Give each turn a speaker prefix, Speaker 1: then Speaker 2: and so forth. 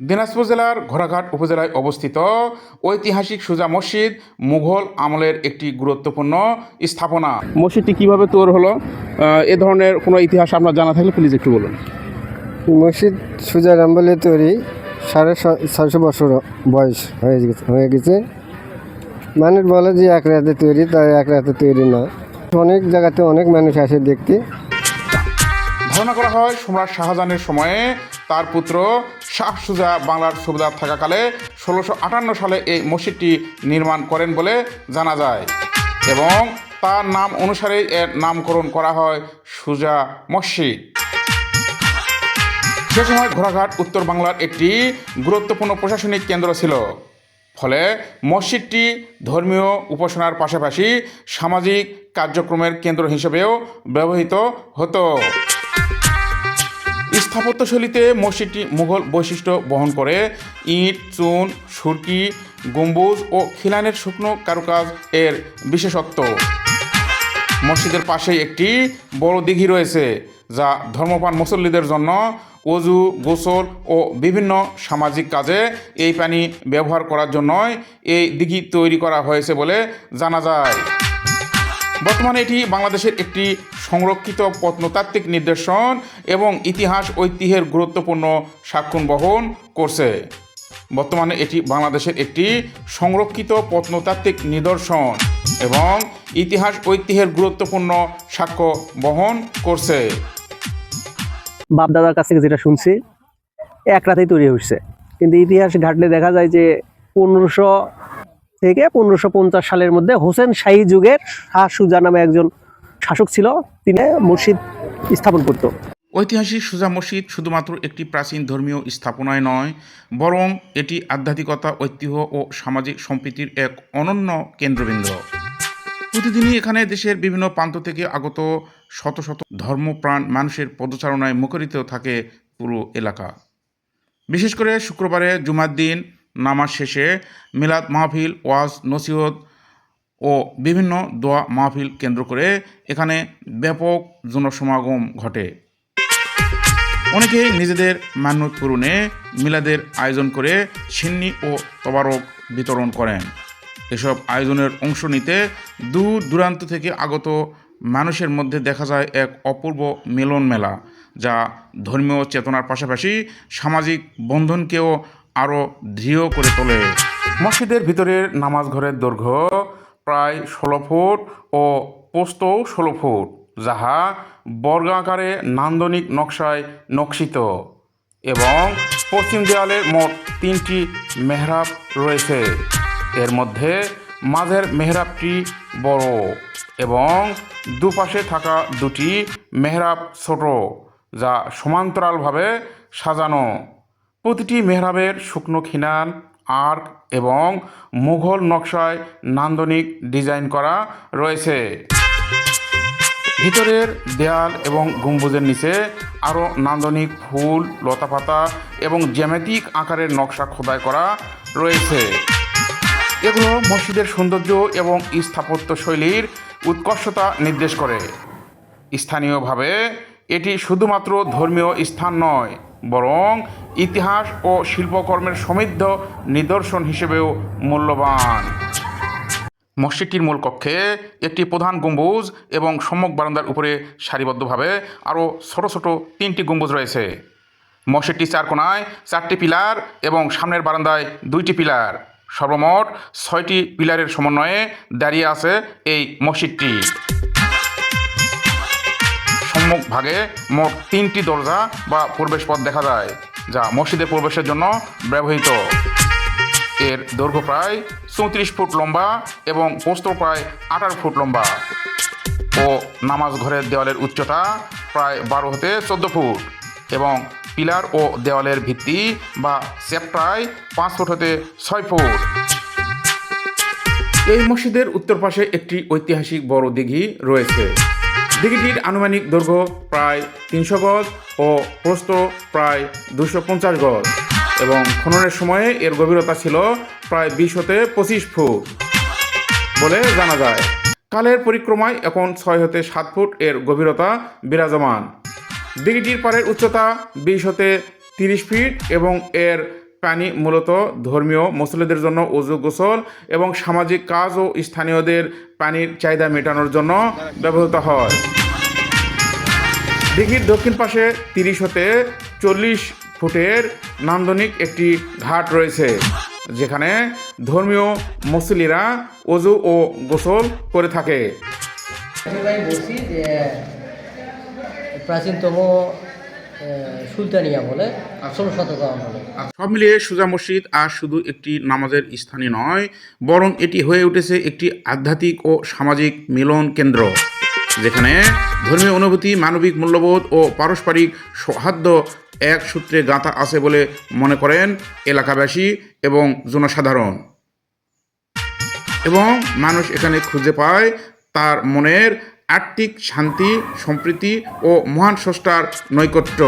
Speaker 1: দিনাজপুর জেলার ঘোড়াঘাট উপজেলায় অবস্থিত ঐতিহাসিক সুজা মসজিদ মুঘল আমলের একটি গুরুত্বপূর্ণ স্থাপনা। মসজিদটি কিভাবে তৈরি হলো, এ ধরনের কোনো ইতিহাস আপনার জানা থাকলে প্লিজ একটু বলুন।
Speaker 2: মসজিদ সুজার আমলে তৈরি 650 বছর বয়স হয়ে গেছে। মানুষ বলে যে এক রাতে তৈরি, তাই এক রাতে তৈরি না, অনেক জায়গাতে অনেক মানুষ আসে দেখতে।
Speaker 1: ধারণা করা হয় সম্রাট শাহজাহানের সময়ে তার পুত্র শাহ সুজা বাংলার সুবেদার থাকাকালে 1658 সালে এই মসজিদটি নির্মাণ করেন বলে জানা যায় এবং তার নাম অনুসারে এর নামকরণ করা হয় সুজা মসজিদ। সে সময় ঘোড়াঘাট উত্তর বাংলার একটি গুরুত্বপূর্ণ প্রশাসনিক কেন্দ্র ছিল, ফলে মসজিদটি ধর্মীয় উপাসনার পাশাপাশি সামাজিক কার্যক্রমের কেন্দ্র হিসেবেও ব্যবহৃত হতো। স্থাপত্যশৈলীতে মসজিদটি মুঘল বৈশিষ্ট্য বহন করে। ইট, চুন, সুরকি, গম্বুজ ও খিলানের শুকনো কারুকাজ এর বিশেষত্ব। মসজিদের পাশেই একটি বড় দিঘি রয়েছে, যা ধর্মপ্রাণ মুসল্লিদের জন্য ওযু, গোসল ও বিভিন্ন সামাজিক কাজে এই পানি ব্যবহার করার জন্যই এই দিঘি তৈরি করা হয়েছে বলে জানা যায়। বর্তমানে এটি বাংলাদেশের একটি সংরক্ষিত প্রত্নতাত্ত্বিক নিদর্শন এবং ইতিহাস ঐতিহ্যের গুরুত্বপূর্ণ সাক্ষ্য বহন করছে। বর্তমানে এটি বাংলাদেশের একটি সংরক্ষিত প্রত্নতাত্ত্বিক নিদর্শন এবং ইতিহাস ঐতিহ্যের গুরুত্বপূর্ণ সাক্ষ্য বহন করছে।
Speaker 3: বাপ দাদার কাছ থেকে যেটা শুনছি, এক রাতেই তৈরি হয়েছে, কিন্তু ইতিহাস ঘাটলে দেখা যায় যে 1500 থেকে 1550 সালের মধ্যে হোসেন শাহী যুগের শাহ সুজা নামে একজন শাসক ছিল, তিনি মসজিদ স্থাপন করত।
Speaker 1: ঐতিহাসিক সুজা মসজিদ শুধুমাত্র একটি প্রাচীন ধর্মীয় স্থাপনায় নয়, বরং এটি আধ্যাত্মিকতা, ঐতিহ্য ও সামাজিক সম্প্রীতির এক অনন্য কেন্দ্রবিন্দু। প্রতিদিনই এখানে দেশের বিভিন্ন প্রান্ত থেকে আগত শত শত ধর্মপ্রাণ মানুষের পদচারণায় মুখরিত থাকে পুরো এলাকা। বিশেষ করে শুক্রবারে জুমার দিন নামাজ শেষে মিলাদ মাহফিল, ওয়াজ নসিহত ও বিভিন্ন দোয়া মাহফিল কেন্দ্র করে এখানে ব্যাপক জনসমাগম ঘটে। অনেকেই নিজেদের মান্যত পূরণে মিলাদের আয়োজন করে সিন্নি ও তবারক বিতরণ করেন। এসব আয়োজনের অংশ নিতে দূর দূরান্ত থেকে আগত মানুষের মধ্যে দেখা যায় এক অপূর্ব মিলন মেলা, যা ধর্মীয় চেতনার পাশাপাশি সামাজিক বন্ধনকেও আরও দৃঢ় করে তোলে। মসজিদের ভিতরের নামাজ ঘরের দৈর্ঘ্য প্রায় 16 ফুট ও প্রস্থও 16 ফুট, যাহা বর্গাকারে নান্দনিক নকশায় নকশিত এবং পশ্চিম দেয়ালে মোট 3টি মেহরাব রয়েছে। এর মধ্যে মাঝের মেহরাবটি বড় এবং দুপাশে থাকা দুটি মেহরাব ছোট, যা সমান্তরালভাবে সাজানো। প্রতিটি মেহরাবের শুকনো খিলান, আর্ক এবং মুঘল নকশায় নান্দনিক ডিজাইন করা রয়েছে। ভিতরের দেয়াল এবং গম্বুজের নিচে আরও নান্দনিক ফুল, লতাপাতা এবং জ্যামিতিক আকারের নকশা খোদাই করা রয়েছে। এগুলো মসজিদের সৌন্দর্য এবং স্থাপত্য শৈলীর উৎকর্ষতা নির্দেশ করে। স্থানীয়ভাবে এটি শুধুমাত্র ধর্মীয় স্থান নয়, বরং ইতিহাস ও শিল্পকর্মের সমৃদ্ধ নিদর্শন হিসেবেও মূল্যবান। মসজিদটির মূল কক্ষে একটি প্রধান গম্বুজ এবং সম্মুখ বারান্দার উপরে সারিবদ্ধভাবে আরও ছোট ছোট 3টি গম্বুজ রয়েছে। মসজিদটির 4 কোণায় 4টি পিলার এবং সামনের বারান্দায় 2টি পিলার, সর্বমোট 6টি পিলারের সমন্বয়ে দাঁড়িয়ে আছে এই মসজিদটি। সম্মুখ ভাগে মোট 3টি দরজা বা প্রবেশপথ দেখা যায়, যা মসজিদে প্রবেশের জন্য ব্যবহৃত। এর দৈর্ঘ্য প্রায় 34 ফুট লম্বা এবং প্রস্থ প্রায় 18 ফুট লম্বা ও নামাজ ঘরের দেওয়ালের উচ্চতা প্রায় 12 হতে 14 ফুট এবং পিলার ও দেওয়ালের ভিত্তি বা চ্যাপ্টায় 5 ফুট হতে 6 ফুট। এই মসজিদের উত্তর পাশে একটি ঐতিহাসিক বড় দিঘি রয়েছে। দিঘিটির আনুমানিক দৈর্ঘ্য প্রায় 300 গজ ও প্রস্থ প্রায় 250 গজ এবং খননের সময়ে এর গভীরতা ছিল প্রায় 20 হতে 25 ফুট বলে জানা যায়। কালের পরিক্রমায় এখন 6 হতে 7 ফুট এর গভীরতা বিরাজমান। দিঘিটির পাড়ের উচ্চতা 20 হতে 30 ফিট এবং এর পানি মূলত ধর্মীয় মুসল্লিদের জন্য ওযু গোসল এবং সামাজিক কাজ ও স্থানীয়দের পানির চাহিদা মেটানোর জন্য ব্যবহৃত হয়। দিঘির দক্ষিণ পাশে 30 হতে 40 ফুটের নান্দনিক একটি ঘাট রয়েছে, যেখানে ধর্মীয় মুসল্লিরা ওযু ও গোসল করে থাকে।
Speaker 4: আমি বলছি যে প্রাচীনতম সুলতানিয়া বলে 16 শতক আমলে।
Speaker 1: সব মিলিয়ে সুজা মসজিদ আর শুধু একটি নামাজের স্থানই নয়, বরং এটি হয়ে উঠেছে একটি আধ্যাত্মিক ও সামাজিক মিলন কেন্দ্র, যেখানে ধর্মীয় অনুভূতি, মানবিক মূল্যবোধ ও পারস্পরিক সৌহার্দ্য এক সূত্রে গাঁথা আছে বলে মনে করেন এলাকাবাসী এবং জনসাধারণ। এবং মানুষ এখানে খুঁজে পায় তার মনের আত্মিক শান্তি, সম্প্রীতি ও মহান স্রষ্টার নৈকট্য।